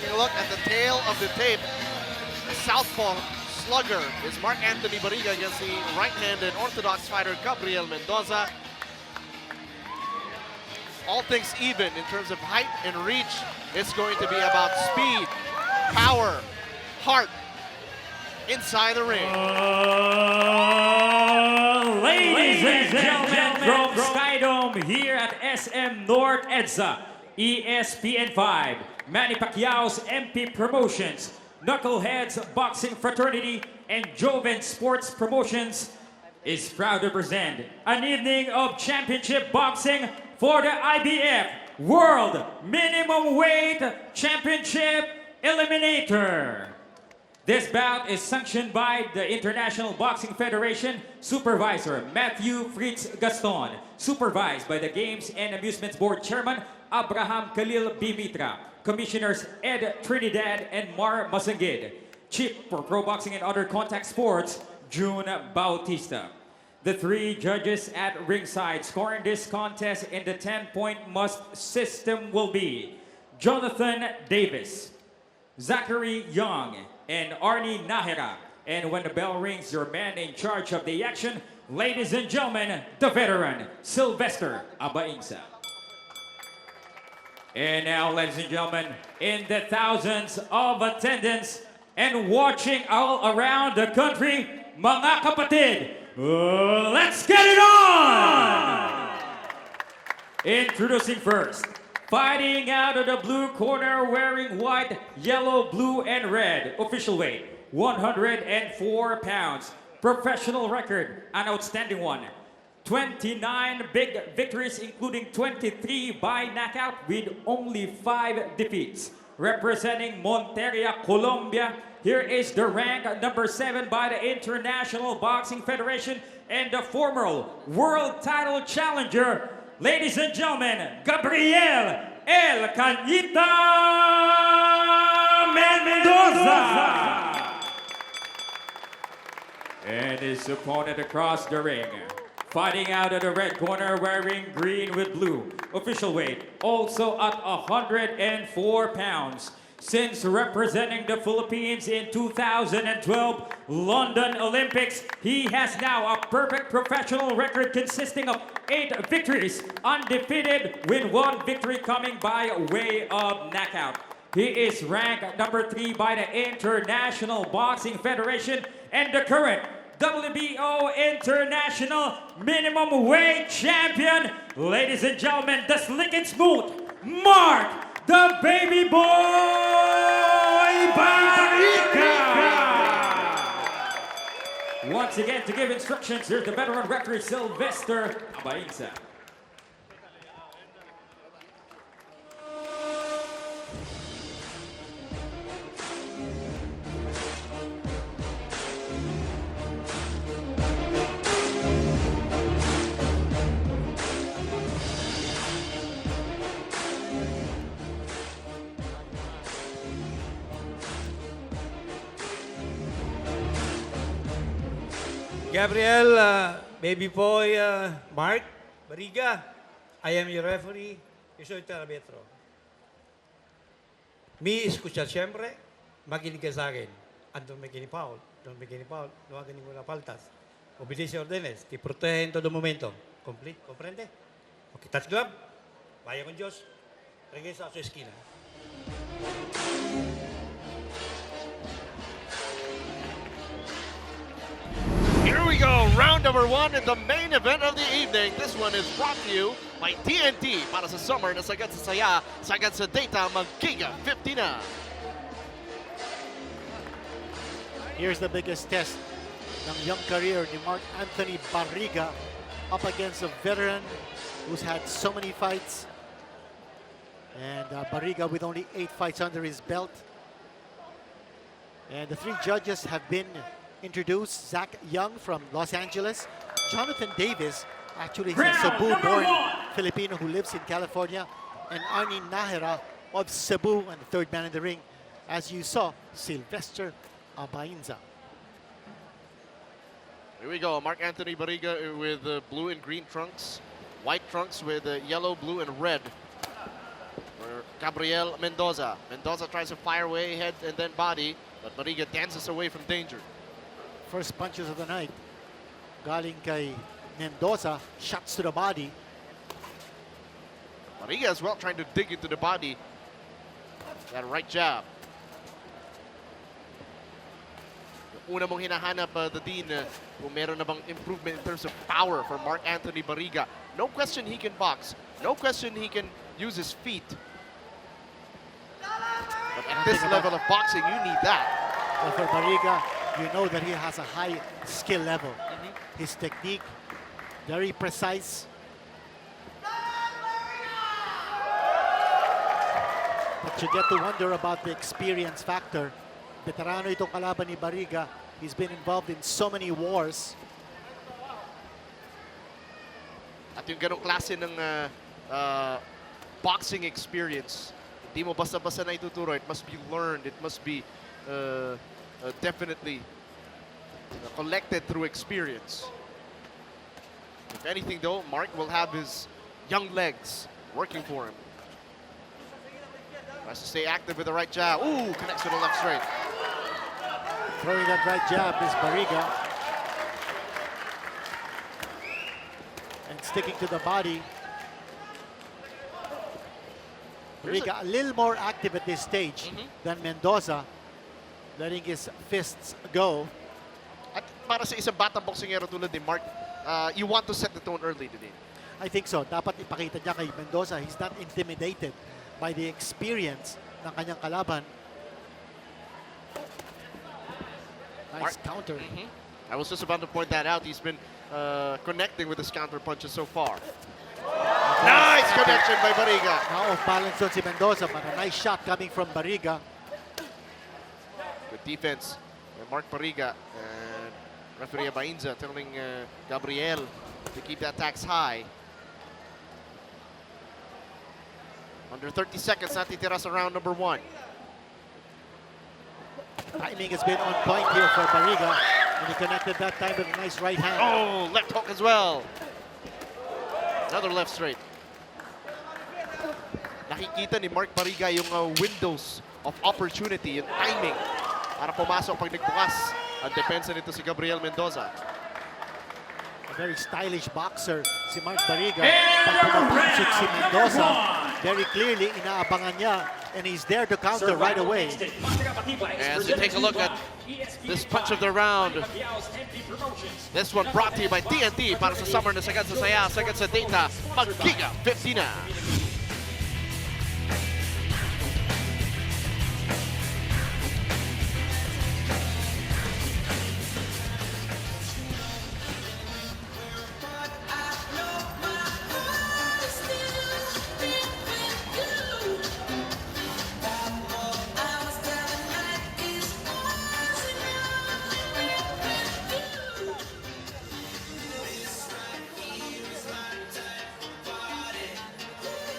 Taking a look at the tail of the tape. The southpaw slugger is Mark Anthony Barriga against the right-handed orthodox fighter Gabriel Mendoza. All things even in terms of height and reach. It's going to be about speed, power, heart inside the ring. Ladies and gentlemen, from Skydome here at SM North EDSA, ESPN5, Manny Pacquiao's MP Promotions, Knuckleheads Boxing Fraternity, and Joven Sports Promotions is proud to present an evening of championship boxing for the IBF World Minimum Weight Championship Eliminator. This bout is sanctioned by the International Boxing Federation Supervisor Matthew Fritz Gaston, supervised by the Games and Amusements Board Chairman Abraham Khalil B. Mitra, Commissioners Ed Trinidad and Mar Masangid, Chief for Pro Boxing and Other Contact Sports June Bautista. The three judges at ringside scoring this contest in the 10-point must system will be Jonathan Davis, Zachary Young, and Arnie Nahera. And when the bell rings, your man in charge of the action, ladies and gentlemen, the veteran, Sylvester Abainsa. And now, ladies and gentlemen, in the thousands of attendants and watching all around the country, mga kapatid, let's get it on! Introducing first, fighting out of the blue corner, wearing white, yellow, blue, and red. Official weight, 104 pounds. Professional record, an outstanding one. 29 big victories, including 23 by knockout with only 5 defeats. Representing Monteria, Colombia, here is the rank number 7 by the International Boxing Federation and the former world title challenger, ladies and gentlemen, Gabriel El Cañita Mendoza. And his opponent across the ring, fighting out of the red corner, wearing green with blue. Official weight, also at 104 pounds. Since representing the Philippines in 2012 London Olympics, he has now a perfect professional record consisting of 8 victories, undefeated, with 1 victory coming by way of knockout. He is ranked number 3 by the International Boxing Federation and the current WBO International Minimum Weight Champion. Ladies and gentlemen, the slick and smooth, Mark the Baby Boy Barriga. Once again, to give instructions, here's the veteran referee, Sylvester Abainsa. Gabriel, Baby Boy, Mark, Barriga, I am your referee, yo soy Terabetro. Mi escucha siempre, makinig ka sa akin. Don't make any foul, no hagan ninguna faltas. Obedece órdenes, te protege en todo momento. Complete, ¿comprende? Ok, touch glove, vaya con Dios, regresa a su esquina. Here we go, round number 1 in the main event of the evening. This one is brought to you by TNT para sa summer na sagad sa saya, sagad sa data, mag-giga 50 na. Here's the biggest test ng young career ni Mark Anthony Barriga up against a veteran who's had so many fights. And Barriga with only 8 fights under his belt. And the 3 judges have been introduced. Zach Young from Los Angeles, Jonathan Davis, actually he's a Cebu-born Filipino who lives in California, and Arnie Nahera of Cebu, and the third man in the ring, as you saw, Sylvester Abainsa. Here we go, Mark Anthony Barriga with blue and green trunks, white trunks with yellow, blue, and red. for Gabriel Mendoza. Mendoza tries to fire away head and then body, but Barriga dances away from danger. First punches of the night. Galing kay Mendoza, shots to the body. Barriga as well trying to dig into the body. That right jab. Una mong hinahanap, the Dean, kung meron na bang improvement in terms of power for Mark Anthony Barriga. No question he can box. No question he can use his feet. But at this level of boxing, you need that. Well, for Barriga, you know that he has a high skill level. His technique, very precise. But you get to wonder about the experience factor. Veterano itong kalaban ni Barriga. He's been involved in so many wars. At yung ganong klase ng boxing experience, hindi mo basta-basta na ituturo. It must be learned. It must be definitely collected through experience. If anything, though, Mark will have his young legs working for him. Tries to stay active with the right jab. Ooh, connects with the left straight. Throwing that right jab is Barriga. And sticking to the body. Barriga a little more active at this stage than Mendoza, letting his fists go. At para sa isang batang boksingero tulad ni Mark, you want to set the tone early today. I think so. Dapat ipakita niya kay Mendoza, he's not intimidated by the experience ng kanyang kalaban. Nice counter. I was just about to point that out. He's been connecting with his counter punches so far. Nice connection by Barriga. Now off balance doon si Mendoza, but a nice shot coming from Barriga. Good defense by Mark Barriga. And referee Bainza telling Gabriel to keep the attacks high. Under 30 seconds natitira sa round number 1. Timing has been on point here for Barriga. And he connected that time with a nice right hand. Oh, left hook as well. Another left straight. Nakikita ni Mark Barriga yung windows of opportunity, yung timing para pumasok pag nagbukas ang depensa nito si Gabriel Mendoza. A very stylish boxer si Mark Barriga. Pag pumapasok si Mendoza, very clearly inaabangan niya, and he's there to counter right away. As we take a look at this punch of the round. This one brought to you by TNT para sa summer na sagad sa saya, sagad sa data, mag-Giga 50 na.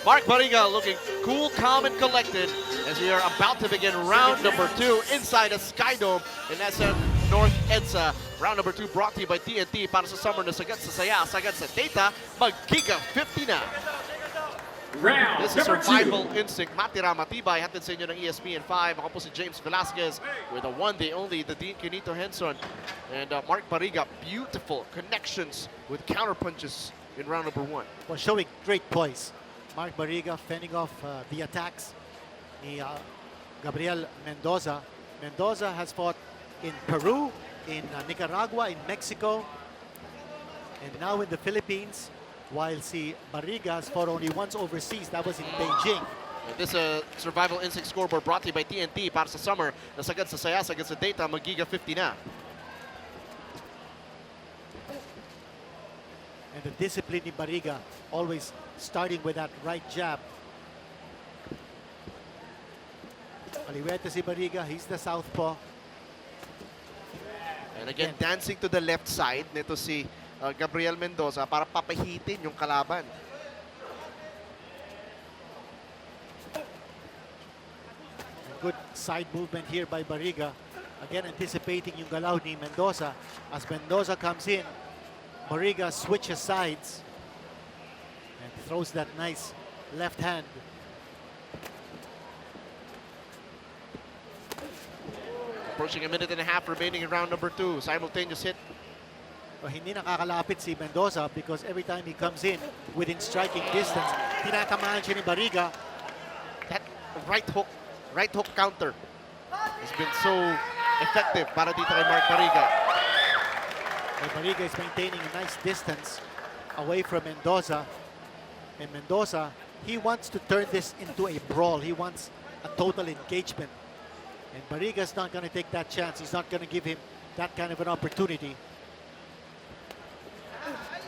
Mark Barriga looking cool, calm, and collected as we are about to begin round number 2 inside a Skydome in SM North EDSA. Round number 2 brought to you by TNT para sa summer na sagad sa saya, sagad sa data, mag-Giga 50 na. This is Survival Instinct. Matira, Matibay, hatid sa inyo ng ESPN5. Ako po si James Velasquez with the one, the only, the Dean Quinito Henson. And Mark Barriga, beautiful connections with counter punches in round number 1. Well, showing great poise. Mark Barriga fending off the attacks ni Gabriel Mendoza. Mendoza has fought in Peru, in Nicaragua, in Mexico, and now in the Philippines, while si Barriga has fought only once overseas. That was in Beijing. And this Survival Instinct scoreboard brought to you by TNT para sa summer na sagad sa saya, sagad sa data, mag-Giga 50 na. And the discipline ni Barriga, always starting with that right jab. Aliwete si Barriga, he's the southpaw. And again, dancing to the left side nito si Gabriel Mendoza para papahitin yung kalaban. And good side movement here by Barriga. Again, anticipating yung galaw ni Mendoza. As Mendoza comes in, Barriga switches sides and throws that nice left hand. Approaching a minute and a half remaining in round number 2. Simultaneous hit. Well, hindi nakakalapit si Mendoza because every time he comes in within striking distance, tinatamaan siya ni Barriga. That right hook counter has been so effective para dito kay Mark Barriga. And Barriga is maintaining a nice distance away from Mendoza. And Mendoza, he wants to turn this into a brawl. He wants a total engagement. And Barriga's not going to take that chance. He's not going to give him that kind of an opportunity.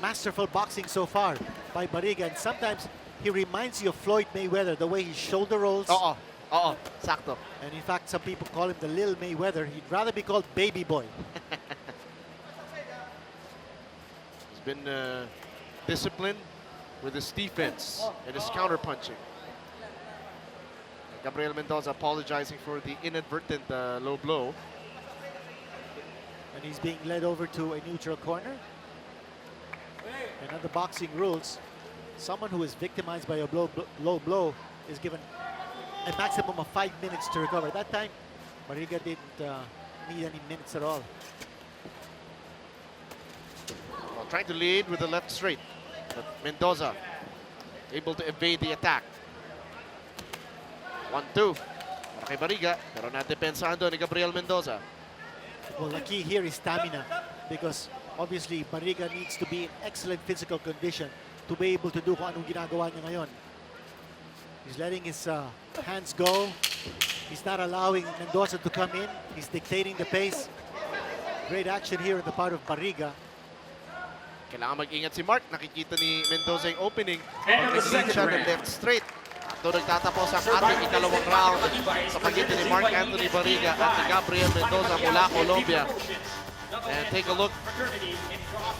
Masterful boxing so far by Barriga. And sometimes he reminds you of Floyd Mayweather, the way he shoulder rolls. Oo, sakto. And in fact, some people call him the Lil Mayweather. He'd rather be called Baby Boy. He's been disciplined with his defense and his counter-punching. Gabriel Mendoza apologizing for the inadvertent low blow. And he's being led over to a neutral corner. And under boxing rules, someone who is victimized by a low blow is given a maximum of 5 minutes to recover. That time, Barriga didn't need any minutes at all. Well, trying to lead with the left straight, but Mendoza able to evade the attack. 1-2 para kay Barriga, pero nadepensahan doon ni Gabriel Mendoza. Well, the key here is stamina because obviously Barriga needs to be in excellent physical condition to be able to do kung anong ginagawa niya ngayon. He's letting his hands go. He's not allowing Mendoza to come in. He's dictating the pace. Great action here on the part of Barriga. Kailangan mag-ingat si Mark. Nakikita ni Mendoza yung opening. And on the Pag-lead second siya ng round. left straight. Ito nagtatapos ang ating ikalawang round sa pagitan ni Mark Anthony Barriga at ni Gabriel Mendoza mula Colombia. And take a look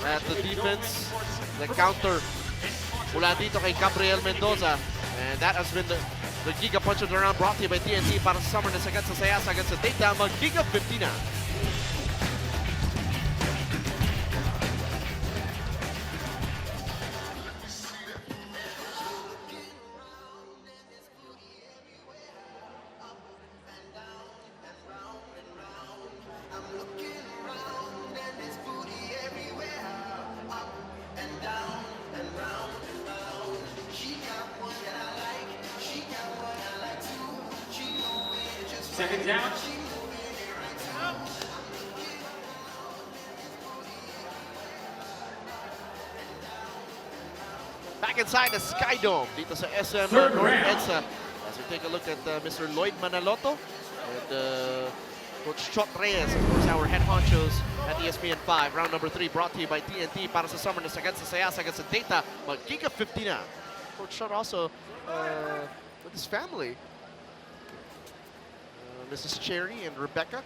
at the defense, the counter mula dito kay Gabriel Mendoza. And that has been the Giga Punch of the Round brought to you by TNT para sa summer na sagad sa saya, sagad sa data, mag-Giga 50 na. Second down. Back inside the Sky Dome dito sa SM Third North round. EDSA. As we take a look at Mr. Lloyd Manaloto and Coach Chot Reyes, of course, our head honchos at ESPN 5. Round number 3 brought to you by TNT para sa summer na sagad sa saya, sagad sa data, mag-Giga 50 na. Coach Chot also with his family. Mrs. Cherry and Rebecca,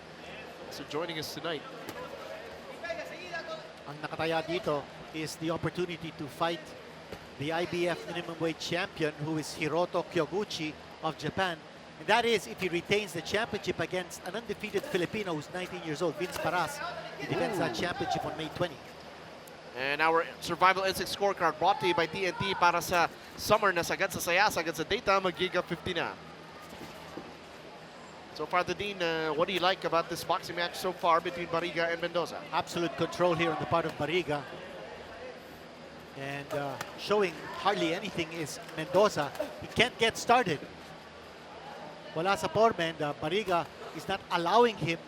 so joining us tonight. Ang nakataya dito is the opportunity to fight the IBF minimum weight champion, who is Hiroto Kyoguchi of Japan. And that is if he retains the championship against an undefeated Filipino who's 19 years old, Vince Paras. He defends that championship on May 20. And our Survival Instinct Scorecard brought to you by TNT para sa summer na sagad sa saya, sagad sa data, mag-Giga 50 na. So far, Dean, what do you like about this boxing match so far between Barriga and Mendoza? Absolute control here on the part of Barriga. And showing hardly anything is Mendoza. He can't get started. Wala sa forma, and Barriga is not allowing him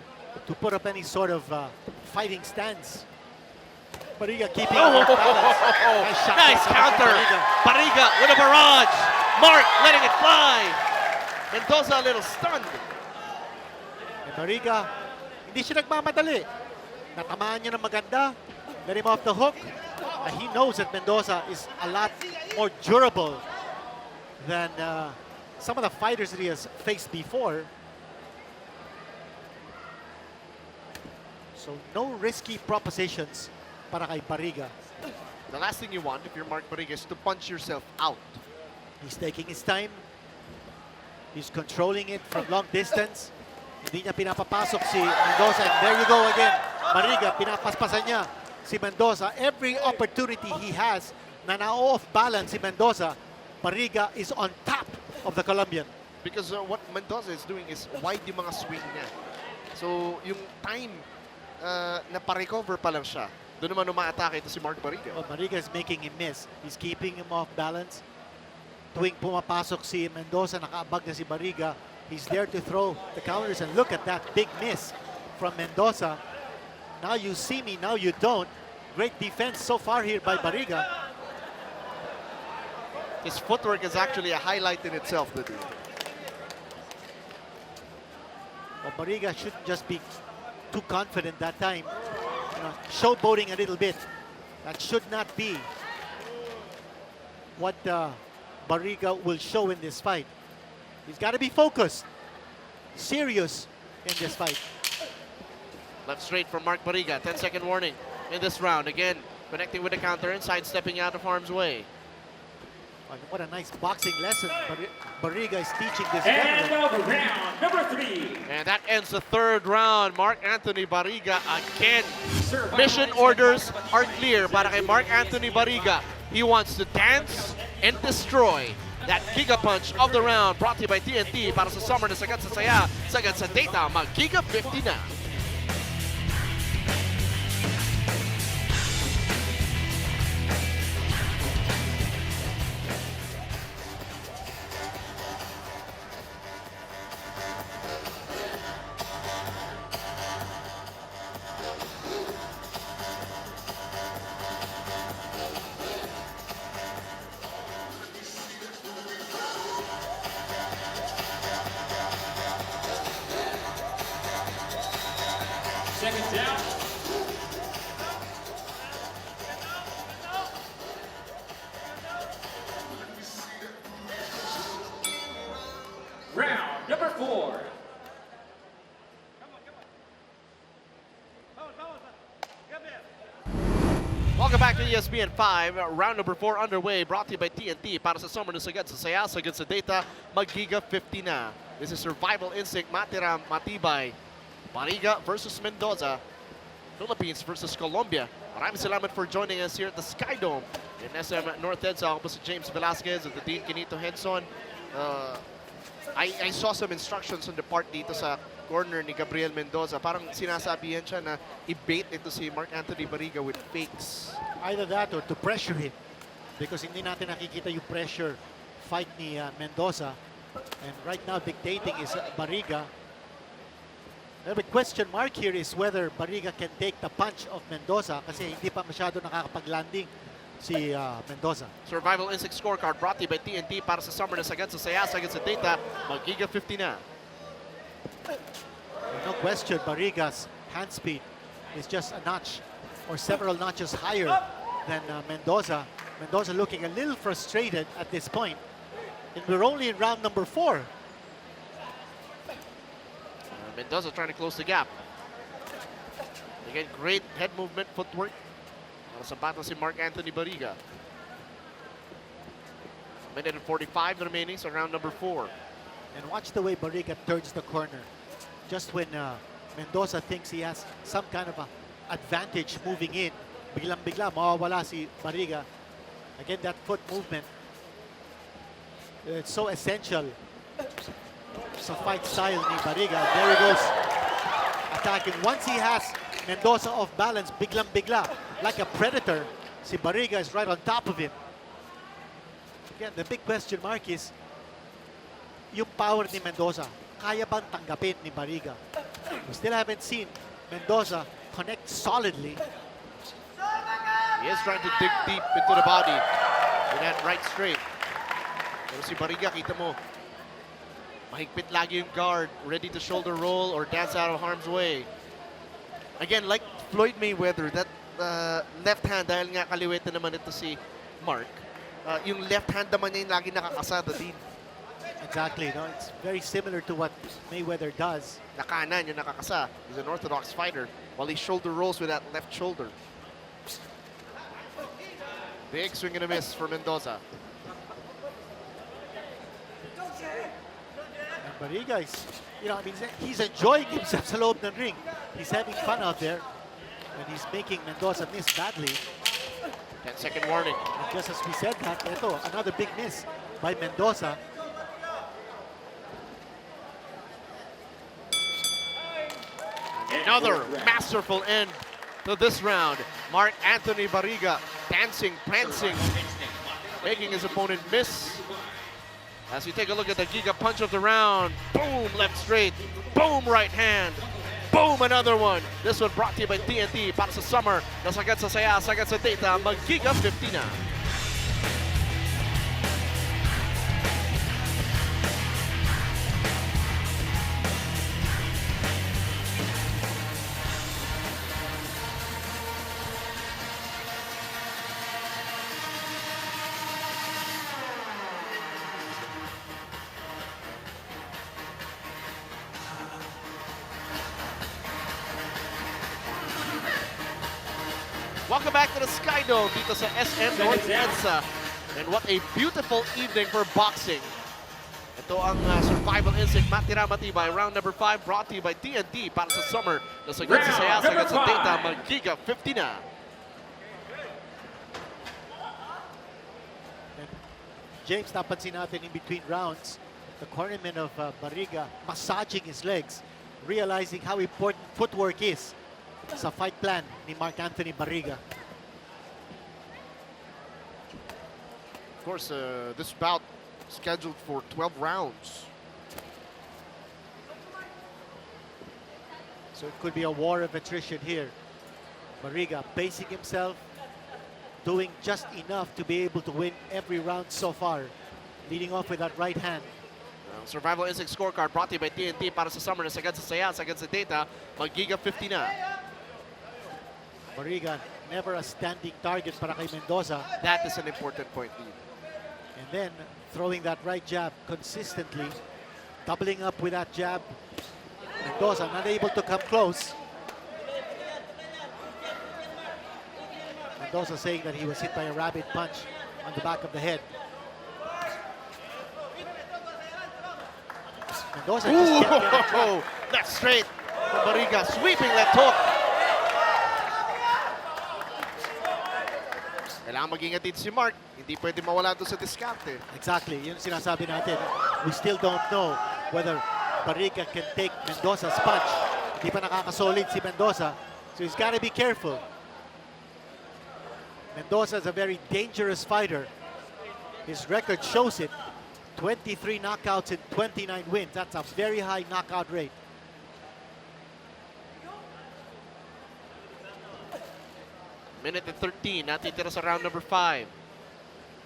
to put up any sort of fighting stance. Barriga keeping balance. Nice shot Nice by counter. Barriga with a barrage. Mark letting it fly. Mendoza a little stunned. And Barriga, hindi siya nagmamadali. Natamaan niya ng maganda. Let him off the hook. And he knows that Mendoza is a lot more durable than some of the fighters that he has faced before. So no risky propositions para kay Barriga. The last thing you want if you're Mark Barriga is to punch yourself out. He's taking his time. He's controlling it from long distance. Hindi niya pinapapasok si Mendoza. And there you go again. Barriga, pinapaspasan niya si Mendoza. Every opportunity he has na na-off balance si Mendoza, Barriga is on top of the Colombian. because what Mendoza is doing is wide yung mga swing niya. So, yung time na pa-recover pa lang siya. Doon naman umaatake ito si Mark Barriga. Well, Barriga is making him miss. He's keeping him off balance. Tuwing pumapasok si Mendoza, nakaabag na si Barriga. He's there to throw the counters, and look at that big miss from Mendoza. Now you see me, now you don't. Great defense so far here by Barriga. His footwork is actually a highlight in itself, the dude. Well, Barriga shouldn't just be too confident that time. You know, showboating a little bit. That should not be what Barriga will show in this fight. He's got to be focused, serious in this fight. Left straight from Mark Barriga. 10-second warning in this round. Again, connecting with the counter inside, stepping out of harm's way. What a nice boxing lesson Barriga is teaching this And veteran. round number 3. And that ends the third round. Mark Anthony Barriga again. Survival Mission instinct. orders are clear para kay Mark Anthony Barriga. He wants to dance and destroy. That Giga Punch of the round brought to you by TNT para sa summer na sagad sa saya, sagad sa data, mag-Giga 50 na. Second down. Round number 4. Welcome back to ESPN 5. Round number 4 underway, brought to you by TNT para sa summer na sagad sa saya, sagad sa data, mag-Giga 50 na. This is Survival Instinct, Matira, Matibay. Barriga versus Mendoza. Philippines versus Colombia. Maraming salamat for joining us here at the Sky Dome in SM North EDSA. Ako po si James Velasquez at the Dean Quinito Henson. I saw some instructions on the part dito sa corner ni Gabriel Mendoza. Parang sinasabihan siya na i-bait ito si Mark Anthony Barriga with fakes. Either that or to pressure him, because hindi natin nakikita yung pressure fight ni Mendoza. And right now dictating is Barriga. The question mark here is whether Barriga can take the punch of Mendoza kasi hindi pa masyado nakakapag-landing si Mendoza. Survival Instinct Scorecard brought to you by TNT para sa summer na sagad sa saya, sagad sa data, mag-Giga 50 na. No question, Barriga's hand speed is just a notch or several notches higher than Mendoza. Mendoza looking a little frustrated at this point. And we're only in round number 4. Mendoza trying to close the gap. Again, great head movement, footwork. Sa battle si Mark Anthony Barriga. Minute and 45 remaining sa round number 4. And watch the way Barriga turns the corner. Just when Mendoza thinks he has some kind of a advantage moving in, biglang-bigla mawawala si Barriga. Again, that foot movement, it's so essential sa fight style ni Barriga. There he goes, attacking. Once he has Mendoza off balance, biglang-bigla, like a predator, si Barriga is right on top of him. Again, the big question mark is yung power ni Mendoza. Kaya bang tanggapin ni Barriga? We still haven't seen Mendoza connect solidly. He is trying to dig deep into the body with that right straight. Pero si Barriga, kita mo, mahigpit lagi yung guard, ready to shoulder roll or dance out of harm's way. Again, like Floyd Mayweather, that left hand, dahil nga kaliwete naman ito si Mark, yung left hand naman niya yung lagi nakakasada din. Exactly, no? It's very similar to what Mayweather does. Na kanan yung nakakasa. He's an orthodox fighter while he shoulder rolls with that left shoulder. Big swing and a miss for Mendoza. And Barriga is, you know, I mean, he's enjoying himself sa loob ng ring. He's having fun out there. And he's making Mendoza miss badly. 10-second warning. And just as we said that, ito, another big miss by Mendoza. Another masterful end to this round. Mark Anthony Barriga dancing, prancing, making his opponent miss. As we take a look at the Giga punch of the round. Boom, left straight. Boom, right hand. Boom, another one. This one brought to you by TNT para sa summer. Nasagad sa saya, sagad sa data. Mag-Giga 50 na. Welcome back to the Sky Dome dito sa SM North EDSA. And what a beautiful evening for boxing. Ito ang Survival Instinct Matira Matibay. Round number 5 brought to you by TNT para sa summer. Nasagad sa saya, sagad sa data. Mag-Giga 50 na. James, napansin natin in between rounds, the cornerman of Barriga massaging his legs, realizing how important footwork is sa fight plan ni Mark Anthony Barriga. Of course, this bout scheduled for 12 rounds. So it could be a war of attrition here. Barriga pacing himself, doing just enough to be able to win every round so far, leading off with that right hand. Survival Instinct Scorecard brought to you by TNT para sa summer. Nasagad sa saya, sagad sa data. Mag-Giga 50 na. Barriga, never a standing target para kay Mendoza. That is an important point, Lee. And then throwing that right jab consistently, doubling up with that jab. Mendoza not able to come close. Mendoza saying that he was hit by a rabbit punch on the back of the head. Mendoza just can't get a jab. Left straight from Barriga, sweeping left hook. Kailangan mag-ingat dito si Mark. Hindi pwede mawala doon sa diskarte. Exactly, yun sinasabi natin. We still don't know whether Barriga can take Mendoza's punch. Hindi pa nakakasolid si Mendoza, so he's got to be careful. Mendoza is a very dangerous fighter. His record shows it. 23 knockouts and 29 wins. That's a very high knockout rate. Minute and 13, natitira sa round number 5.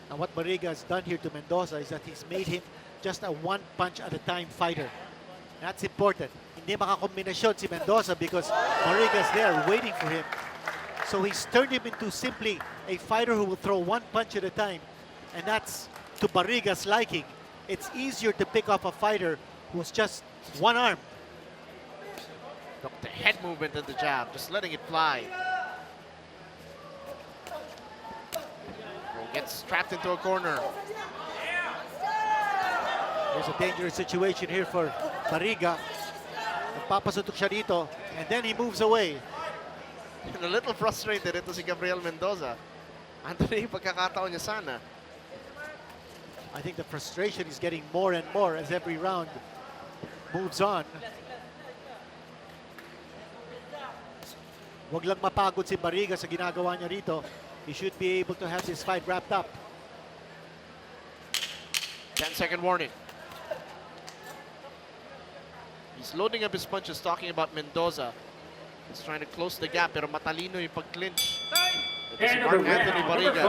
And what Barriga has done here to Mendoza is that he's made him just a one punch at a time fighter. That's important. Hindi makakombinasyon si Mendoza because Barriga's there waiting for him. So he's turned him into simply a fighter who will throw one punch at a time. And that's to Barriga's liking. It's easier to pick off a fighter who's just one arm. Look, the head movement and the jab, just letting it fly. Gets trapped into a corner. There's a dangerous situation here for Barriga. Nagpapasutok siya dito, and then he moves away. And a little frustrated ito si Gabriel Mendoza. Anthony, pagkakataon niya sana. I think the frustration is getting more and more as every round moves on. Huwag lang mapagod si Barriga sa ginagawa niya rito. He should be able to have this fight wrapped up. 10-second warning. He's loading up his punches, talking about Mendoza. He's trying to close the gap, pero matalino yung pag-clinch. Ito si Mark Anthony Barriga.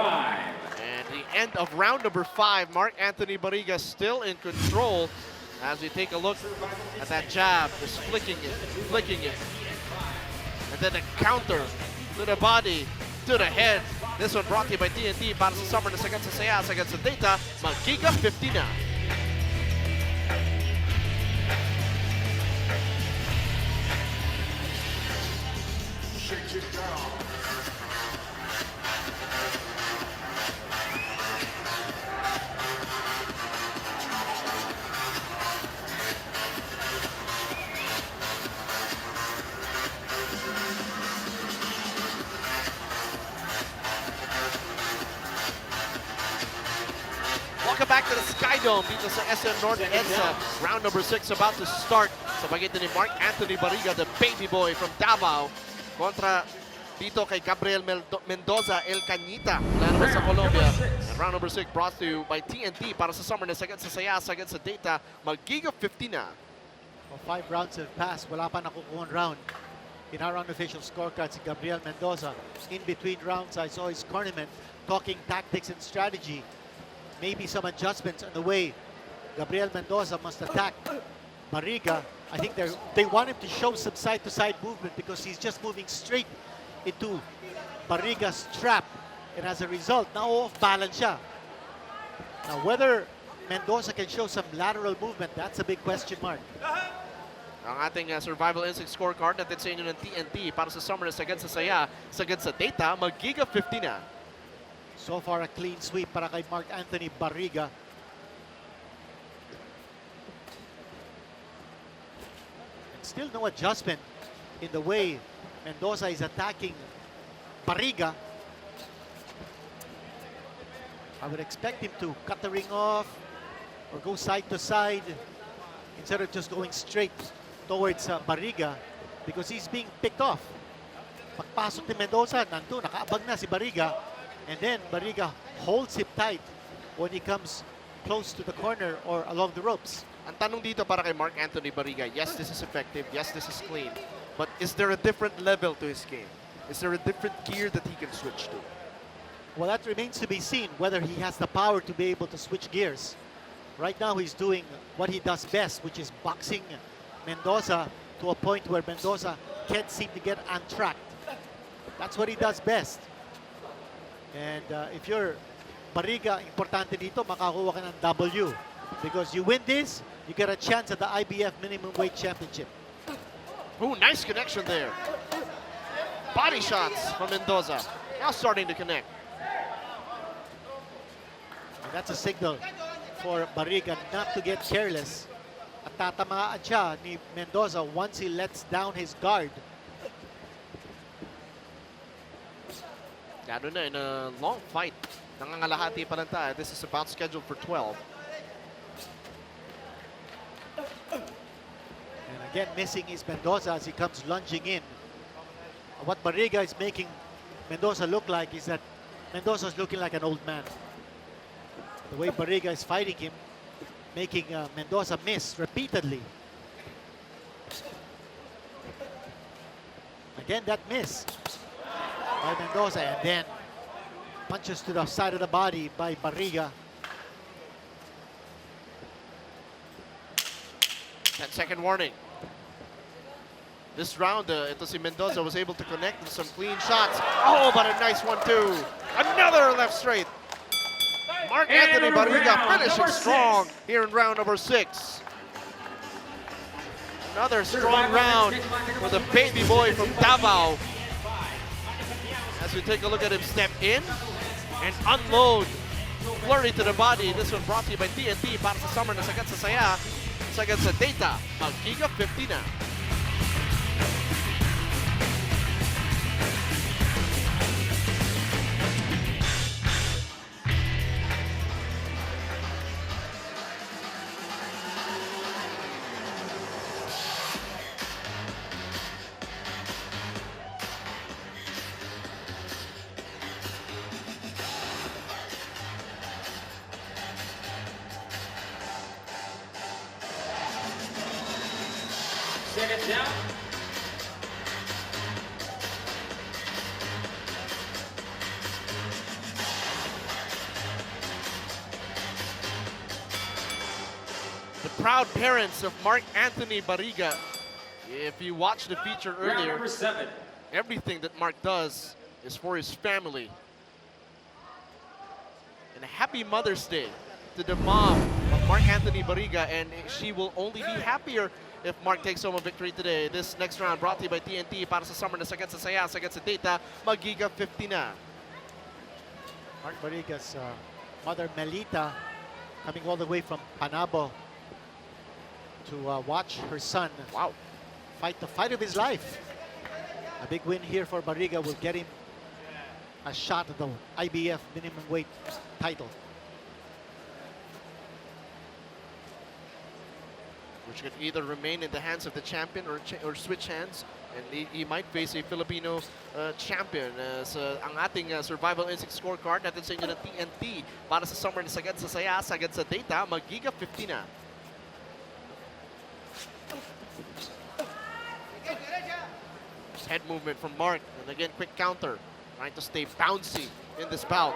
And the end of round number 5, Mark Anthony Barriga still in control as we take a look at that jab, just flicking it, flicking it. And then a counter to the body, to the head. This one brought to you by TNT para sa summer na sagad sa saya, sagad sa data. Mag-Giga 50 na. Welcome back to the Sky Dome dito sa SM North EDSA. Round number 6 about to start. sa pagitan ni Mark Anthony Barriga, the baby boy from Davao, kontra dito kay Gabriel Mendoza, El Cañita, mula naman sa Colombia. And round number 6 brought to you by TNT para sa summer na sagad sa saya, sagad sa data, magiga 50 na. Well, 5 rounds have passed. Wala pa nakukuha round. In our unofficial scorecards, Gabriel Mendoza, in between rounds, I saw his cornerman talking tactics and strategy. Maybe some adjustments on the way Gabriel Mendoza must attack Barriga. I think they want him to show some side-to-side movement because he's just moving straight into Barriga's trap. And as a result, now off-balance siya. Now, whether Mendoza can show some lateral movement, that's a big question mark. Ang ating survival instinct scorecard natin sa inyo ng TNT para sa summer na sagad sa saya, sagad sa data, magiga 50 na. So far, a clean sweep para kay Mark Anthony Barriga. And still no adjustment in the way Mendoza is attacking Barriga. I would expect him to cut the ring off or go side to side instead of just going straight towards Barriga because he's being picked off. Pagpasok ni Mendoza, nandun, nakaabag na si Barriga, and then Barriga holds him tight when he comes close to the corner or along the ropes. Ang tanong dito para kay Mark Anthony Barriga, yes, this is effective, yes, this is clean, but is there a different level to his game? Is there a different gear that he can switch to? Well, that remains to be seen, whether he has the power to be able to switch gears. Right now, he's doing what he does best, which is boxing Mendoza to a point where Mendoza can't seem to get untracked. That's what he does best. And if you're Barriga, importante dito, makakuha ka ng W. Because you win this, you get a chance at the IBF Minimum Weight Championship. Ooh, nice connection there. Body shots from Mendoza. Now starting to connect. And that's a signal for Barriga not to get careless. At tatamaan siya ni Mendoza once he lets down his guard. Lalo na in a long fight. Nangangalahati pa lang tayo. This is about scheduled for 12. And again, missing is Mendoza as he comes lunging in. What Barriga is making Mendoza look like is that Mendoza is looking like an old man. The way Barriga is fighting him, making Mendoza miss repeatedly. Again, that miss by Mendoza, and then punches to the side of the body by Barriga. 10-second warning. This round, ito si Mendoza was able to connect with some clean shots. Oh, but a nice one too. Another left straight. Mark Anthony Barriga finishing strong here in round number 6. Another strong round for the baby boy from Davao. As we take a look at him step in and unload. Flurry to the body. This one brought to you by TNT para sa summer na sagad sa saya, sagad sa data. Magiga 50 na. Seconds down. The proud parents of Mark Anthony Barriga. If you watched the feature Round earlier, number 7. everything that Mark does is for his family. And a happy Mother's Day to the mom of Mark Anthony Barriga, and she will only be happier if Mark takes home a victory today. This next round brought to you by TNT para sa summer na sagad sa saya, sagad sa data, magiga 50 na. Mark Barriga's mother Melita coming all the way from Panabo to watch her son fight the fight of his life. A big win here for Barriga will get him a shot at the IBF minimum weight title. We're which could either remain in the hands of the champion or switch hands. And he might face a Filipino champion. Ang ating survival instinct scorecard natin sa inyo ng TNT para sa summer na sagad sa saya, sagad sa data, mag-giga 50 na. Head movement from Mark, and again quick counter, trying to stay bouncy in this bout.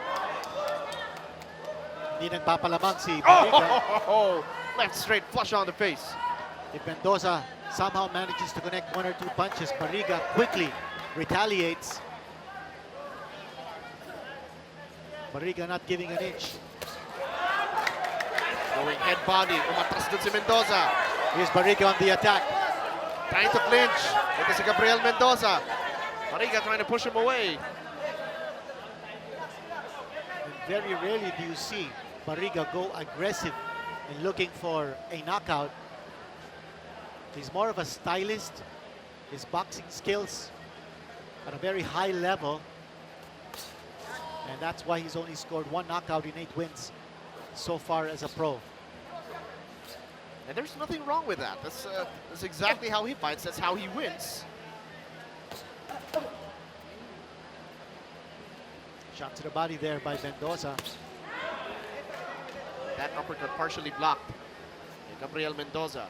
Hindi nagpapalamang si Barriga. Left straight flush on the face. If Mendoza somehow manages to connect 1 or 2 punches, Barriga quickly retaliates. Barriga not giving an inch. Going head body, umatras dun si Mendoza. Here's Barriga on the attack. Trying to clinch. Ito si Gabriel Mendoza. Barriga trying to push him away. And very rarely do you see Barriga go aggressive in looking for a knockout. He's more of a stylist. His boxing skills at a very high level. And that's why he's only scored 1 knockout in 8 wins so far as a pro. And there's nothing wrong with that. That's exactly how he fights. That's how he wins. Shot to the body there by Mendoza. That uppercut partially blocked. Gabriel Mendoza.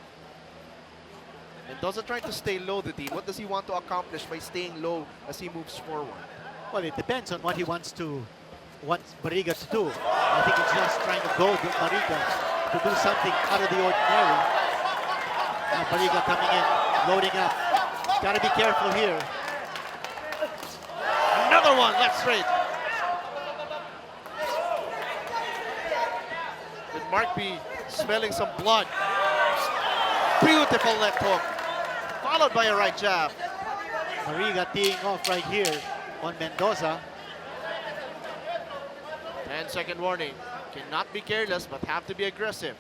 Mendoza trying to stay low, the team. What does he want to accomplish by staying low as he moves forward? Well, it depends on what he wants Barriga to do. I think he's just trying to goad Barriga to do something out of the ordinary. Now Barriga coming in, loading up. Gotta be careful here. Another one, left straight. Could Mark be smelling some blood? Beautiful left hook, followed by a right jab. Barriga teeing off right here on Mendoza. 10-second warning. Cannot be careless, but have to be aggressive.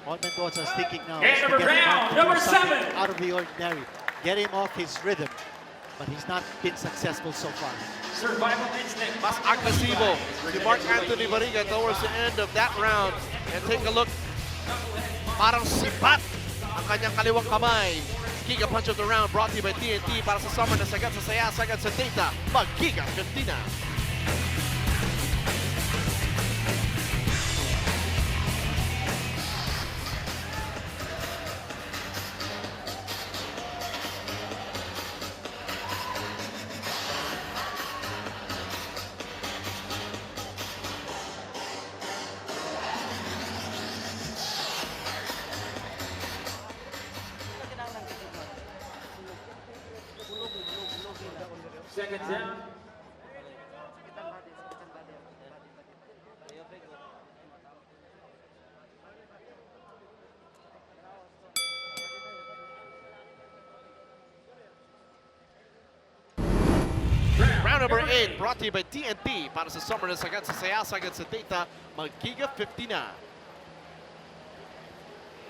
All Mendoza's thinking now Okay, is to number get him round, out to do number something 7. out of the ordinary. Get him off his rhythm. But he's not been successful so far. Survival instinct. Mas agresivo si Mark Anthony Barriga towards the end of that round. And take a look. Parang sipat ang kanyang kaliwang kamay. Giga punch of the round brought to you by TNT para sa summer na sagad sa saya, sagad sa data. Mag-giga 50 na. Second down. Round number 8 brought to you by TNT para sa summer na sagad sa saya, sagad sa data. Mag-giga 50 na.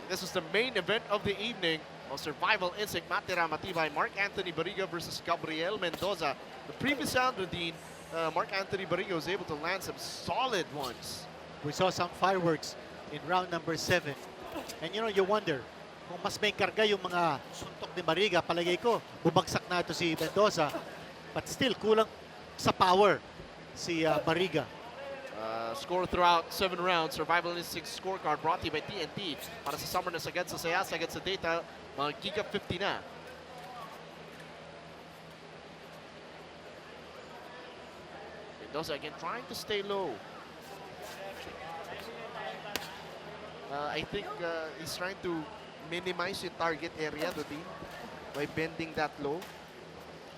This was the main event of the evening. Survival instinct, Matira, Matibay, Mark Anthony Barriga versus Gabriel Mendoza. The previous round, Dean, Mark Anthony Barriga was able to land some solid ones. We saw some fireworks in round number 7. And you wonder, kung mas may karga yung mga suntok ni Barriga, palagay ko, bumagsak na ito si Mendoza. But still, kulang sa power si Barriga. Score throughout 7 rounds. Survival instinct scorecard brought to you by TNT para sa summer na sagad sa saya, sagad sa data. Mag-giga 50 na. Mendoza again trying to stay low. I think he's trying to minimize the target area, the team, by bending that low.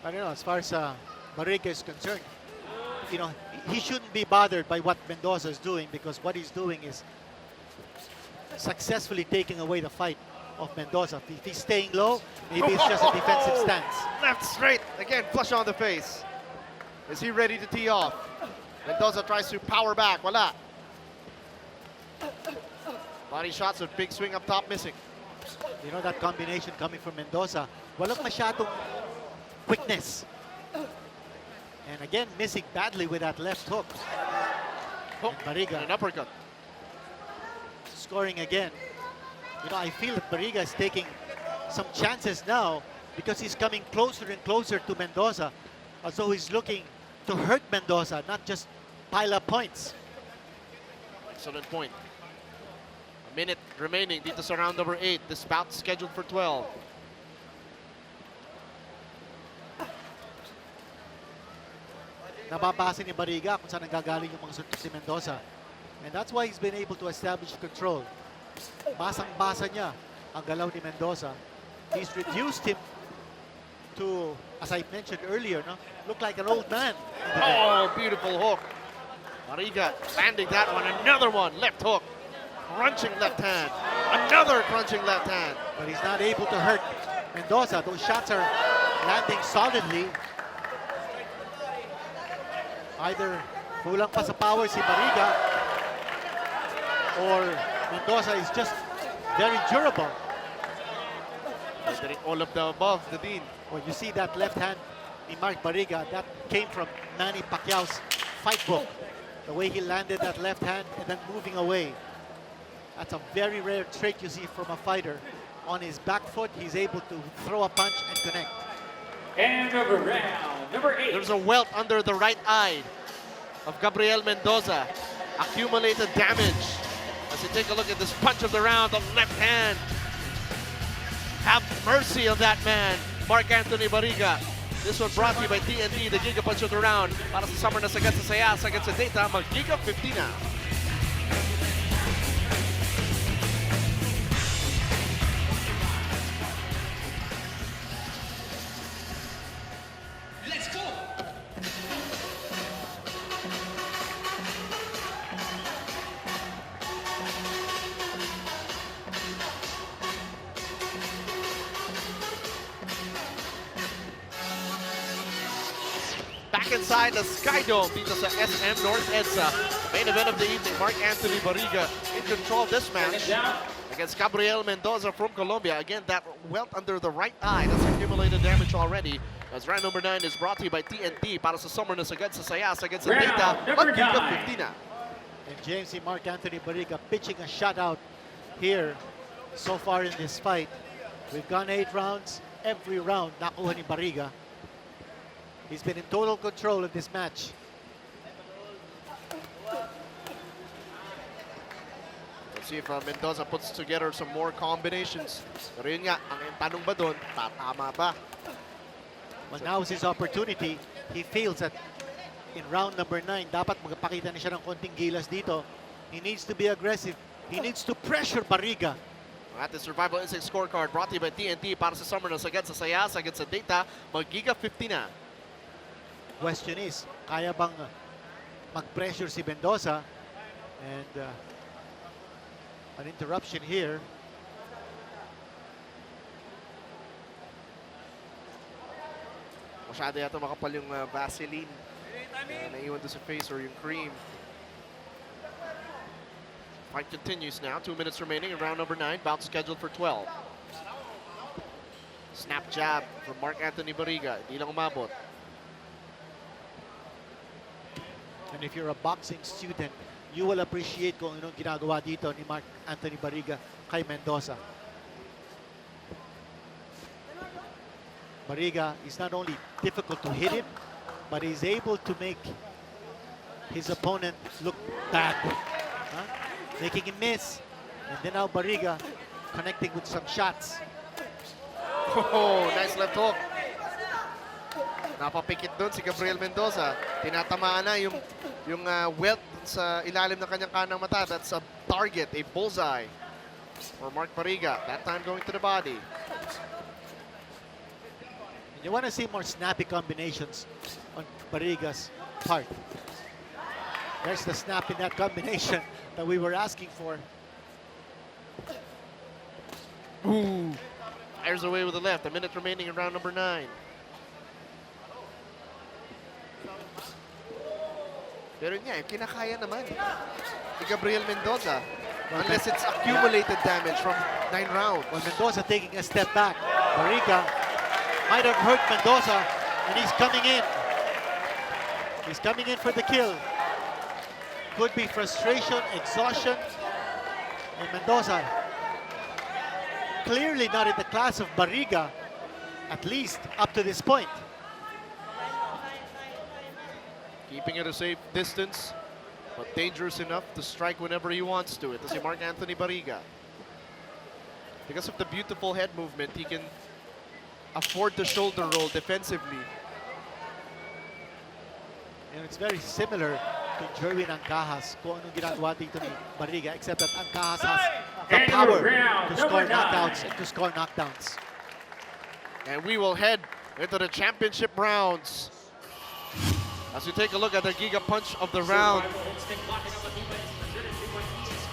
I don't know, as far as Barriga is concerned, he shouldn't be bothered by what Mendoza is doing, because what he's doing is successfully taking away the fight of Mendoza. If he's staying low, maybe it's just a defensive stance. Left straight, again flush on the face. Is he ready to tee off? Mendoza tries to power back, wala. Body shots with big swing up top missing. That combination coming from Mendoza, walang masyadong quickness. And again, missing badly with that left hook. Hook And Barriga and an uppercut. scoring again. I feel that Barriga is taking some chances now because he's coming closer and closer to Mendoza, as though he's looking to hurt Mendoza, not just pile up points. Excellent point. A minute remaining dito sa round number 8. This bout scheduled for 12. Nababasa ni Barriga kung saan nanggagaling yung mga suntok ni Mendoza. And that's why he's been able to establish control. Basang-basa niya ang galaw ni Mendoza. He's reduced him to, as I mentioned earlier, look like an old man. Oh, beautiful hook. Barriga landing that one. Another one. Left hook. Crunching left hand. Another crunching left hand. But he's not able to hurt Mendoza. Those shots are landing solidly. Either kulang pa sa power si Barriga or Mendoza is just very durable. All of the above, the Dean. When you see that left hand ni Mark Barriga, that came from Manny Pacquiao's fight book. The way he landed that left hand and then moving away. That's a very rare trait you see from a fighter. On his back foot, he's able to throw a punch and connect. And of round number 8. There's a welt under the right eye of Gabriel Mendoza. Accumulated damage. As you take a look at this punch of the round, the left hand. Have mercy on that man, Mark Anthony Barriga. This one brought to you by TNT, the Giga Punch of the round. Para sa summer na sagad sa saya, sagad sa data, mag-Giga 50 na. Back inside the Sky Dome dito sa SM North EDSA. Main event of the evening, Mark Anthony Barriga in control of this match against Gabriel Mendoza from Colombia. Again, that welt under the right eye. That's accumulated damage already. As round number 9 is brought to you by TNT para sa summer na sagad sa saya, sagad sa data, mag-Giga 50 na. And James, see Mark Anthony Barriga pitching a shutout here so far in this fight. We've gone 8 rounds. Every round, nakuha ni Barriga. He's been in total control of this match. Let's see if Mendoza puts together some more combinations. Pero yun nga, ang tanong ba doon, tatama ba? Well, now is his opportunity. He feels that in round number 9, dapat magpakita na siya ng konting gilas dito. He needs to be aggressive. He needs to pressure Barriga. At the Survival Instinct Scorecard brought to you by TNT para sa summer na sagad sa saya, sagad sa data, mag-Giga 50 na. Question is, kaya bang mag-pressure si Mendoza? And an interruption here. Masyado yata makapal yung Vaseline na naiwan doon sa face or yung cream. Fight continues now. 2 minutes remaining in round number 9. Bout scheduled for 12. Snap jab from Mark Anthony Barriga. Hindi lang umabot. And if you're a boxing student, you will appreciate kung anong ginagawa dito ni Mark Anthony Barriga kay Mendoza. Barriga is not only difficult to hit him, but he's able to make his opponent look bad. Making him miss. And then now Barriga connecting with some shots. Oh, nice left hook. Napapikit doon si Gabriel Mendoza. Tinatamaan na yung welt sa ilalim ng kanyang kanang mata. That's a target, a bullseye for Mark Barriga. That time going to the body. You want to see more snappy combinations on Barriga's part. There's the snap in that combination that we were asking for. Ooh. Fires away with the left. A minute remaining in round number 9. Pero niya, kinakaya naman ni Gabriel Mendoza. Unless it's accumulated damage from 9 rounds. When Mendoza taking a step back, Barriga might have hurt Mendoza, and he's coming in. He's coming in for the kill. Could be frustration, exhaustion, and Mendoza clearly not in the class of Barriga, at least up to this point. Keeping it a safe distance, but dangerous enough to strike whenever he wants to. Ito si Mark Anthony Barriga. Because of the beautiful head movement, he can afford the shoulder roll defensively. And it's very similar to Jerwin Angahas kung anong ginagawa dito ni Barriga, except that Angahas has the And power round to number score 9. knockouts and to score knockdowns. And we will head into the championship rounds. As we take a look at the Giga Punch of the round.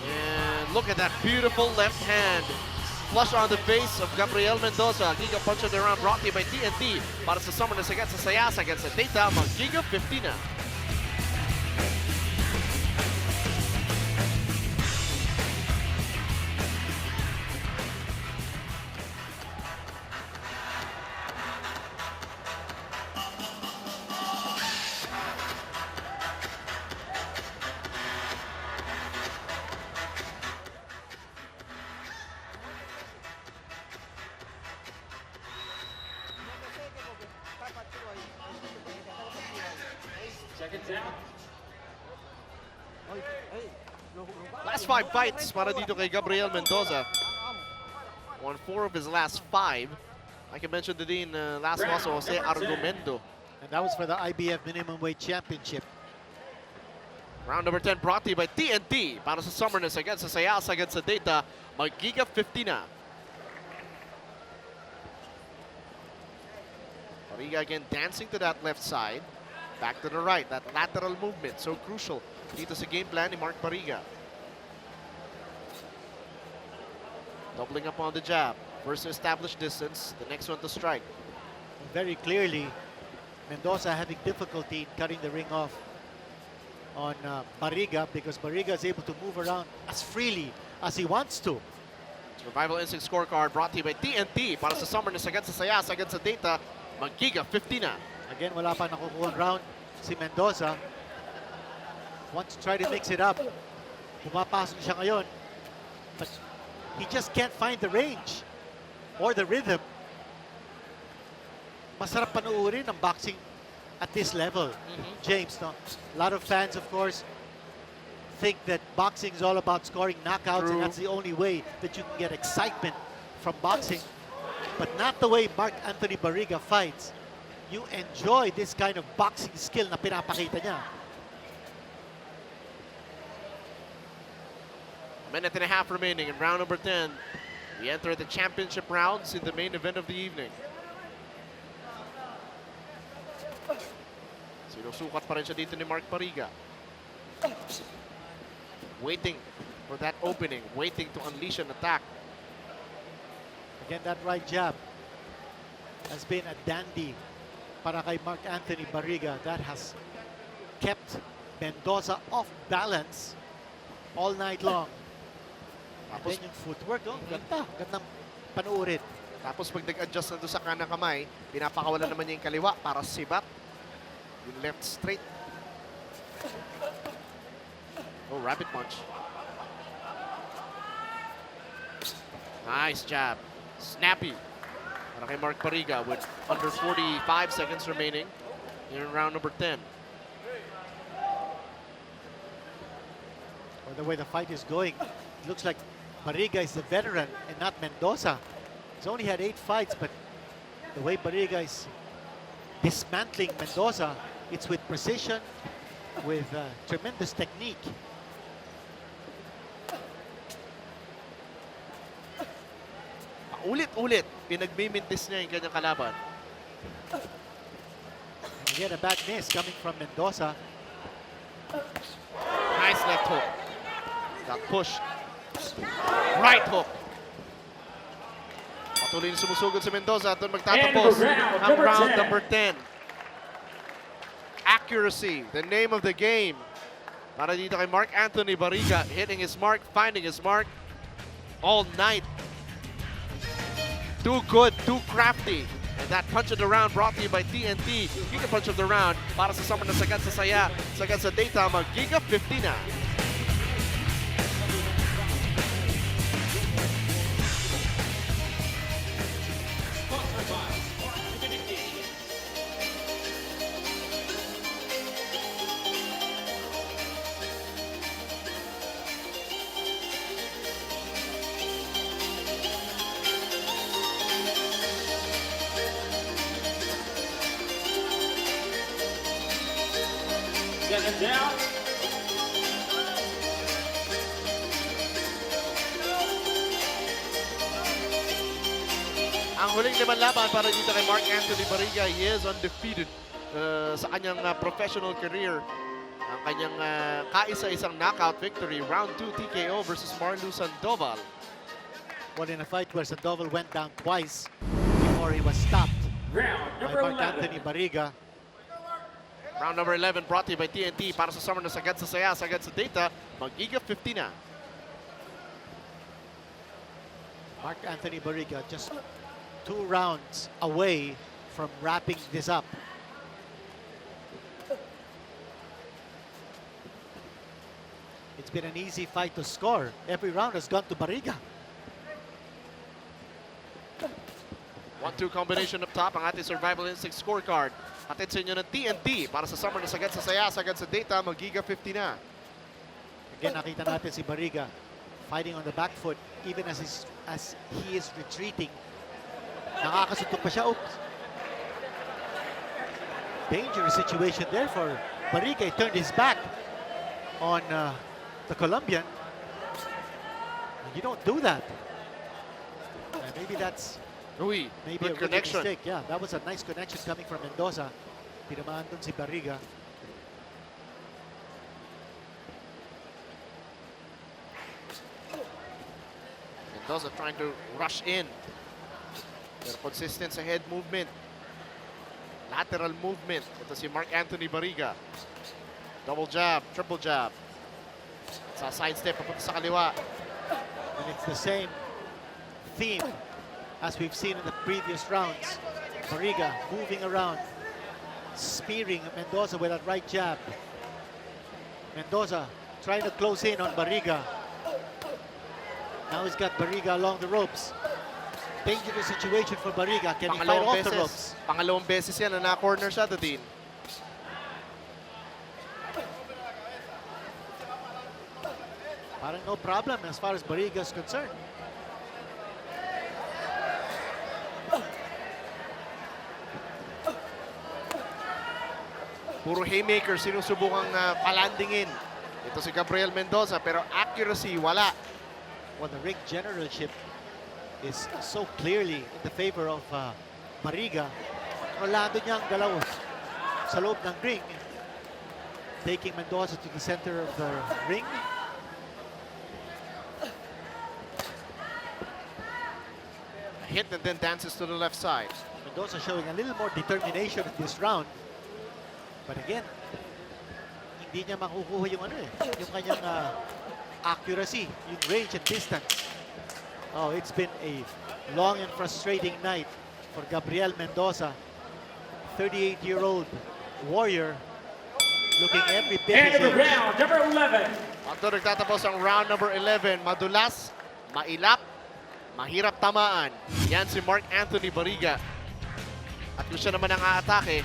And look at that beautiful left hand. Flush on the face of Gabriel Mendoza. Giga Punch of the round brought to you by TNT. Para sa summer na sa Sayas against the data mag Giga 50 na. Last 5 fights para dito kay Gabriel Mendoza. Won 4 of his last 5. Like I mentioned today in last also Jose Argumendo. And that was for the IBF Minimum Weight Championship. Round number 10 brought to you by TNT. Para sa Summerness against sa Sayas against sa Data. Mag-Giga 50 na. Barriga again dancing to that left side. Back to the right. That lateral movement so crucial dito sa game plan ni Mark Barriga. Doubling up on the jab. First to establish distance, the next one to strike. Very clearly, Mendoza having difficulty in cutting the ring off on Barriga, because Barriga is able to move around as freely as he wants to. Survival Instinct Scorecard brought to you by TNT. Para sa Summerness against sa Sayas against sa Data. Mag-Giga 50 na. Again, wala pa nakukuha round si Mendoza. Wants to try to mix it up. Pumapasok siya ngayon. But he just can't find the range or the rhythm. Masarap panuorin ang boxing at this level, James. No? A lot of fans, of course, think that boxing is all about scoring knockouts, and that's the only way that you can get excitement from boxing. But not the way Mark Anthony Barriga fights. You enjoy this kind of boxing skill na pinapakita niya. A minute and a half remaining in round number 10. We enter the championship rounds in the main event of the evening. Sinusukat pa rin siya dito ni Mark Barriga. Waiting for that opening, waiting to unleash an attack. Again, that right jab has been a dandy para kay Mark Anthony Barriga. That has kept Mendoza off balance all night long. And then yung footwork, oh, ganda. Gandang panuurit. Tapos pag nag-adjust na doon sa kanang kamay, pinapakawalan naman niya yung kaliwa para sibat. Yung left straight. Oh, rapid punch. Nice jab. Snappy. Para kay Mark Barriga with under 45 seconds remaining in round number 10. Or the way the fight is going, it looks like Barriga is the veteran and not Mendoza. He's only had 8 fights, but the way Barriga is dismantling Mendoza, it's with precision, with tremendous technique. Ulit-ulit, pinagmimintis niya yung kanyang kalaban. And again, a bad miss coming from Mendoza. Nice left hook. Got pushed. Right hook. Patuloy na sumusugod si Mendoza. Doon magtatapos ang round number 10. Accuracy, the name of the game. Para dito kay Mark Anthony Barriga, hitting his mark, finding his mark all night. Too good, too crafty. And that punch of the round brought to you by TNT. Giga punch of the round para sa summer na sagad sa saya, sagad sa data, mag-Giga 50 na. Second down. Ang huling limang laban para dito kay Mark Anthony Barriga, he is undefeated sa kanyang professional career. Ang kanyang kaisa-isang knockout victory, round 2 TKO versus Marlu Sandoval. One in a fight where Sandoval went down twice before he was stopped Round by number Mark 11. Anthony Barriga. Round number 11 brought to you by TNT para sa summer na sagad sa saya, sagad sa data, mag-giga 50 na. Mark Anthony Barriga just 2 rounds away from wrapping this up. It's been an easy fight to score. Every round has gone to Barriga. 1-2 combination up top, ang ating survival instinct scorecard. Hatid sa inyo ng TNT para sa summer na sagad sa saya, sagad sa data, mag-giga 50 na. Again, nakita natin si Barriga fighting on the back foot even as he is retreating. Nakakasuntok pa siya. Oops. Dangerous situation there for Barriga. He turned his back on the Colombian. You don't do that. Maybe that's Uy, maybe good a rookie connection. mistake. Yeah, that was a nice connection coming from Mendoza. Tinamaan dun si Barriga. Mendoza trying to rush in. Pero consistent sa head movement. Lateral movement. Ito si Mark Anthony Barriga. Double jab, triple jab. Sa sidestep, papunta sa kaliwa. And it's the same theme as we've seen in the previous rounds. Barriga moving around, spearing Mendoza with that right jab. Mendoza trying to close in on Barriga. Now he's got Barriga along the ropes. Dangerous situation for Barriga. Can he fight off the ropes? Pangalawang beses yan na na-corner siya, Dadin. Parang no problem as far as Barriga is concerned. Puro haymaker, sinusubukang palandingin. Ito si Gabriel Mendoza, pero accuracy, wala. Well, the ring generalship is so clearly in the favor of Barriga. Rolando niya ang galaw sa loob ng ring. Taking Mendoza to the center of the ring. A hit and then dances to the left side. Mendoza showing a little more determination in this round. But again, hindi niya makukuha yung yung kanyang accuracy, yung range and distance. Oh, it's been a long and frustrating night for Gabriel Mendoza, 38-year-old warrior, looking every bit End his of the age. round number 11. Ito nagtatapos ang round number 11. Madulas, mailap, mahirap tamaan. Yan si Mark Anthony Barriga. At kung siya naman ang aatake,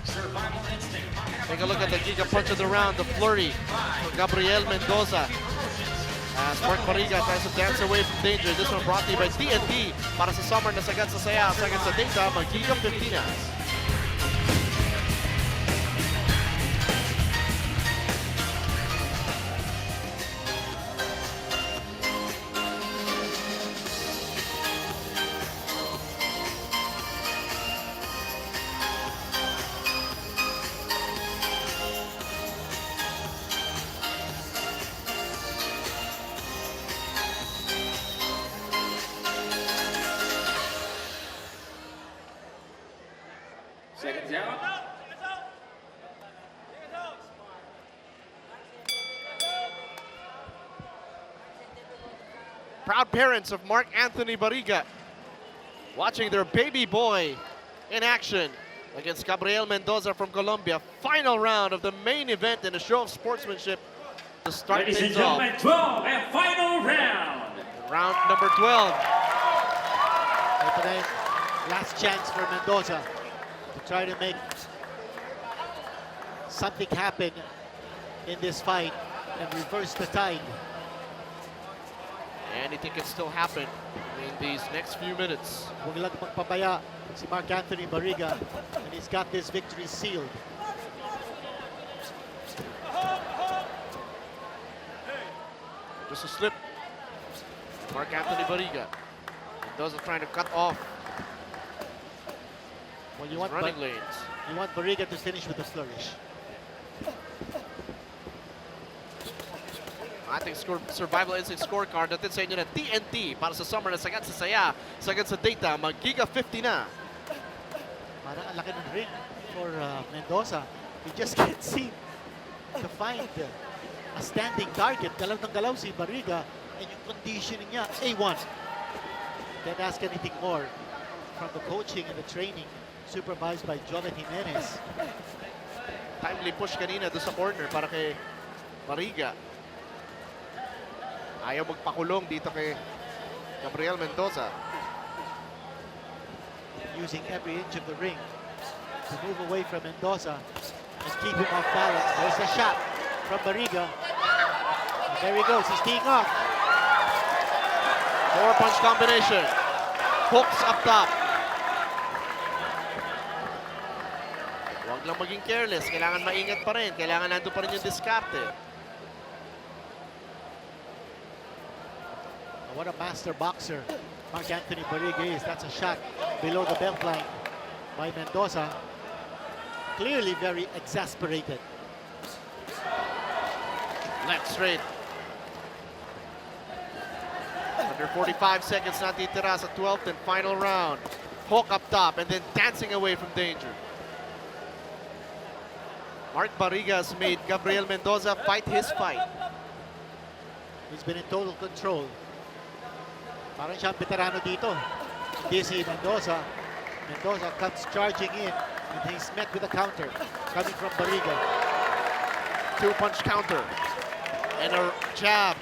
Survival instinct. take a look at the giga punch of the round, the flurry for Gabriel Mendoza. As Mark Barriga tries to dance away from danger. This one brought to you by TNT para sa summer na sagad sa saya, sagad sa data, mag-giga 50 na. Second down. Proud parents of Mark Anthony Barriga watching their baby boy in action against Gabriel Mendoza from Colombia. Final round of the main event in a show of sportsmanship to start Ladies and things off. gentlemen, 12 and final round. Round number 12. Ito na yung last chance for Mendoza to try to make something happen in this fight and reverse the tide. Anything can still happen in these next few minutes. Huwag lang magpapaya si Mark Anthony Barriga, and he's got this victory sealed. Just a slip. Mark Anthony Barriga. Mendoza trying to cut off Well, his running lanes. you want Barriga to finish with a flourish. Ating survival instinct scorecard natin sa inyo na TNT para sa summer na sagad sa saya, sagad sa data, mag-giga 50 na. Parang ang laki ng ring for Mendoza. He just can't seem to find a standing target. Galaw ng galaw si Barriga, and yung conditioning niya, A1. Can't ask anything more from the coaching and the training supervised by Joven Jimenez. Timely push kanina doon sa corner para kay Barriga. Ayaw magpakulong dito kay Gabriel Mendoza. Using every inch of the ring to move away from Mendoza and keep him off balance. There's a shot from Barriga. And there he goes, he's teeing off. 4-punch combination. Hooks up top. Huwag lang maging careless. Kailangan maingat pa rin. Kailangan nandun pa rin yung diskarte. What a master boxer Mark Anthony Barriga is. That's a shot below the belt line by Mendoza. Clearly very exasperated. Left straight. Under 45 seconds natitira sa 12th and final round. Hook up top and then dancing away from danger. Mark Barriga has made Gabriel Mendoza fight his fight. He's been in total control. Parang siyang veterano dito. Hindi si Mendoza. Mendoza comes charging in and he's met with a counter coming from Barriga. 2-punch counter. And a jab.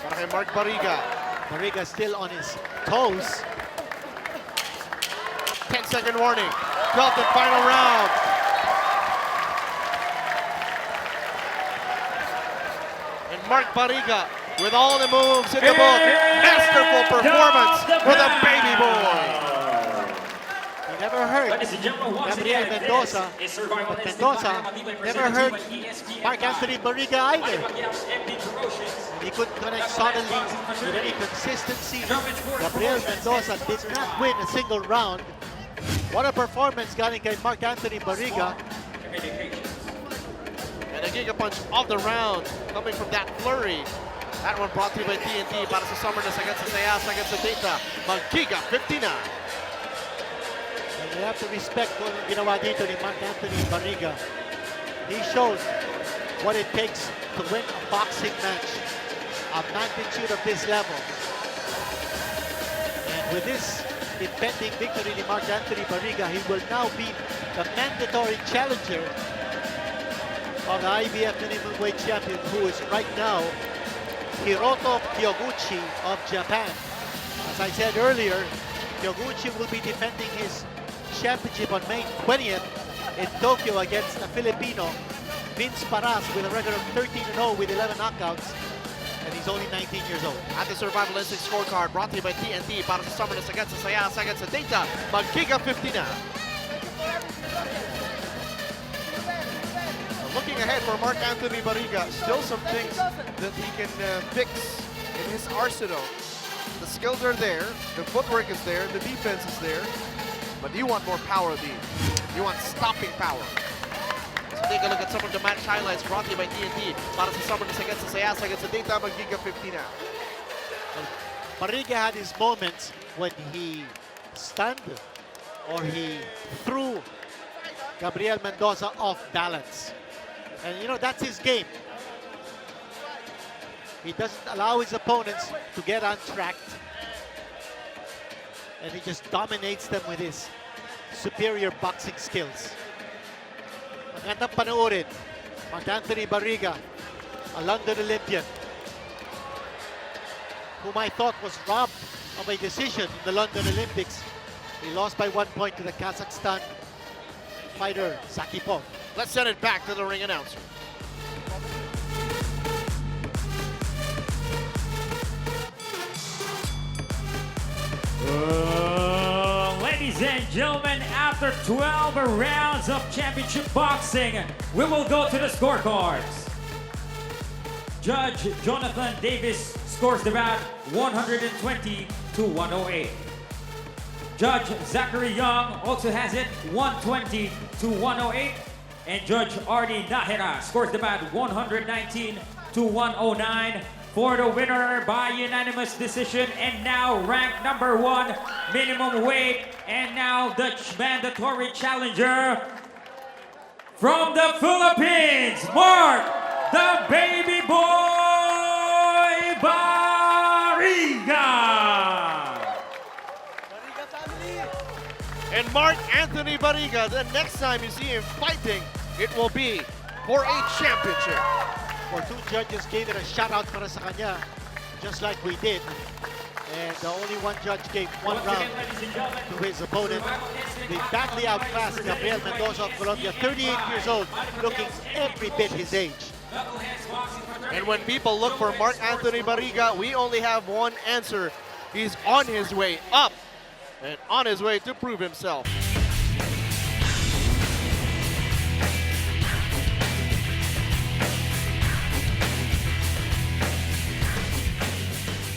Para kay Mark Barriga. Barriga still on his toes. 10-second warning. 12th and final round. And Mark Barriga with all the moves in the book. Masterful performance for the baby boy. He never hurt Gabriel Mendoza, but Mendoza never hurt Mark Anthony Barriga either. And he couldn't connect solidly with any consistency. Gabriel Mendoza did not win a single round. What a performance galing kay Mark Anthony Barriga. And a giga punch of the round coming from that flurry. That one brought to you by TNT para sa summer na sagad sa saya, sagad sa data. Mag-giga 50 na. And you have to respect kung anong ginawa dito ni Mark Anthony Barriga. He shows what it takes to win a boxing match of magnitude of this level. And with this impending victory ni Mark Anthony Barriga, he will now be the mandatory challenger of the IBF minimum weight champion, who is right now Hiroto Kyoguchi of Japan. As I said earlier, Kyoguchi will be defending his championship on May 20th in Tokyo against a Filipino, Vince Paras, with a record of 13-0 with 11 knockouts, and he's only 19 years old. Ating survival instinct scorecard brought to you by TNT para sa summer na sagad sa saya, sagad sa data. Mag-giga 50 na. Looking ahead for Mark Anthony Barriga, still some things that he can fix in his arsenal. The skills are there, the footwork is there, the defense is there, but you want more power, Dean. You want stopping power. So take a look at some of the match highlights brought to you by TNT para sa summer na sagad sa saya, sagad sa data, mag-giga 50 na. Barriga had his moments when he stunned or he threw Gabriel Mendoza off balance. And you know, that's his game. He doesn't allow his opponents to get untracked. And he just dominates them with his superior boxing skills. Magandang panoorin. Mark Anthony Barriga, a London Olympian, whom I thought was robbed of a decision in the London Olympics. He lost by 1 point to the Kazakhstan fighter, Zakipov. Let's send it back to the ring announcer. Ladies and gentlemen, after 12 rounds of championship boxing, we will go to the scorecards. Judge Jonathan Davis scores the bout 120 to 108. Judge Zachary Young also has it 120 to 108. And Judge Arnie Nahera scores the bout 119 to 109 for the winner by unanimous decision. And now ranked number 1, minimum weight. And now the mandatory challenger from the Philippines, Mark the Baby Boy Barriga. And Mark Anthony Barriga, the next time you see him fighting, it will be for a championship. Or two judges gave it a shout out para sa kanya, just like we did. And the only one judge gave one round to his opponent. They badly outclassed Gabriel Mendoza of Colombia, 38 years old, looking every bit his age. And when people look for Mark Anthony Barriga, we only have one answer. He's on his way up and on his way to prove himself.